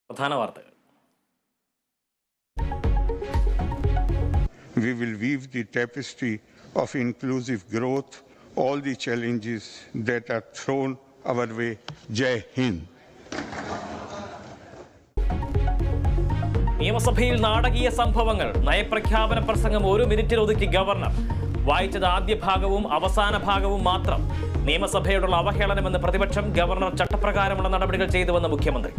പ്രധാന വാർത്തകൾ. We will weave the tapestry of inclusive growth, all the challenges that are thrown our way. Jai Hind. നിയമസഭയിൽ നാടകീയ സംഭവങ്ങൾ. നയപ്രഖ്യാപന പ്രസംഗം 1 മിനിറ്റിൽ ഒതുക്കി ഗവർണർ. വായിച്ചത് ആദ്യ ഭാഗവും അവസാന ഭാഗവും മാത്രം. നിയമസഭയോടുള്ള അവഹേളനമെന്ന് പ്രതിപക്ഷം. ഗവർണർ ചട്ടപ്രകാരമുള്ള നടപടികൾ ചെയ്തുവെന്ന് മുഖ്യമന്ത്രി.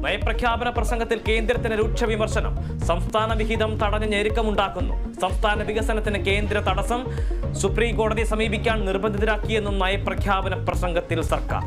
നയപ്രഖ്യാപന പ്രസംഗത്തിൽ കേന്ദ്രത്തിന് രൂക്ഷ വിമർശനം. സംസ്ഥാന വിഹിതം തടഞ്ഞ് ഞെരുക്കമുണ്ടാക്കുന്നു. സംസ്ഥാന വികസനത്തിന് കേന്ദ്ര തടസ്സം. സുപ്രീം കോടതിയെ സമീപിക്കാൻ നിർബന്ധിതരാക്കിയെന്നും നയപ്രഖ്യാപന പ്രസംഗത്തിൽ സർക്കാർ.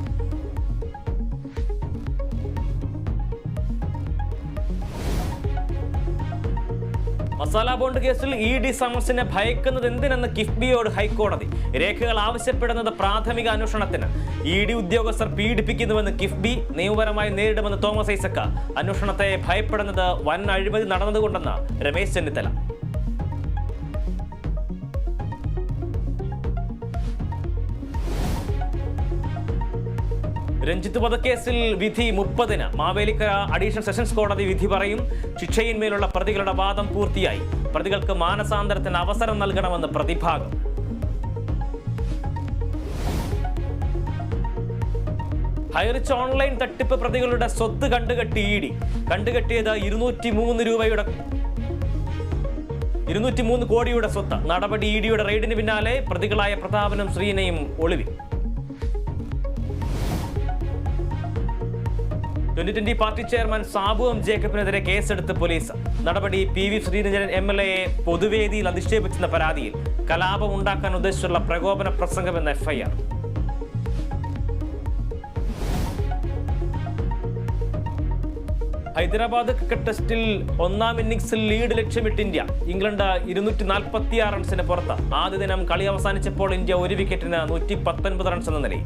മസാല ബോണ്ട് കേസിൽ ഇ.ഡി. സമൻസിനെ ഭയക്കുന്നത് എന്തിനെന്ന് കിഫ്ബിയോട് ഹൈക്കോടതി. രേഖകൾ ആവശ്യപ്പെടുന്നത് പ്രാഥമിക അന്വേഷണത്തിന്. ഇ.ഡി. ഉദ്യോഗസ്ഥർ പീഡിപ്പിക്കുന്നുവെന്ന് കിഫ്ബി. നിയമപരമായി നേരിടുമെന്ന് തോമസ് ഐസക്. അന്വേഷണത്തെ ഭയപ്പെടുന്നത് വൻ അഴിമതി നടന്നതുകൊണ്ടെന്ന് രമേശ് ചെന്നിത്തല. രഞ്ജിത്ത് വധക്കേസിൽ വിധി 30-ന്. മാവേലിക്കര അഡീഷണൽ സെഷൻസ് കോടതി വിധി പറയും. ശിക്ഷയിന്മേലുള്ള പ്രതികളുടെ വാദം പൂർത്തിയായി. പ്രതികൾക്ക് മാനസാന്തരത്തിന് അവസരം നൽകണമെന്ന് പ്രതിഭാഗം. ഹൈറിച്ച് ഓൺലൈൻ തട്ടിപ്പ് പ്രതികളുടെ സ്വത്ത് കണ്ടുകെട്ടി ഇ.ഡി. കണ്ടുകെട്ടിയത് 203 കോടിയുടെ സ്വത്ത്. നടപടി ഇ.ഡിയുടെ റെയ്ഡിന് പിന്നാലെ പ്രതികളായ പ്രതാപനും ശ്രീനയും ഒളിവിൽ. 2020 പാർട്ടി ചെയർമാൻ സാബു എം ജേക്കബിനെതിരെ കേസെടുത്ത് പോലീസ്. നടപടി പി.വി. ശ്രീരഞ്ജനൻ എം.എൽ.എയെ പൊതുവേദിയിൽ അധിക്ഷേപിച്ചെന്ന പരാതിയിൽ. കലാപം ഉണ്ടാക്കാൻ ഉദ്ദേശിച്ചുള്ള പ്രകോപന പ്രസംഗമെന്ന എഫ്ഐആർ. ഹൈദരാബാദ് ക്രിക്കറ്റ് ടെസ്റ്റിൽ 1-ാം ഇന്നിംഗ്സിൽ ലീഡ് ലക്ഷ്യമിട്ട് ഇന്ത്യ. ഇംഗ്ലണ്ട് 246 റൺസിന് പുറത്ത്. ആദ്യ ദിനം കളി അവസാനിച്ചപ്പോൾ ഇന്ത്യ 1 വിക്കറ്റിന് 119 റൺസ് എന്ന നിലയിൽ.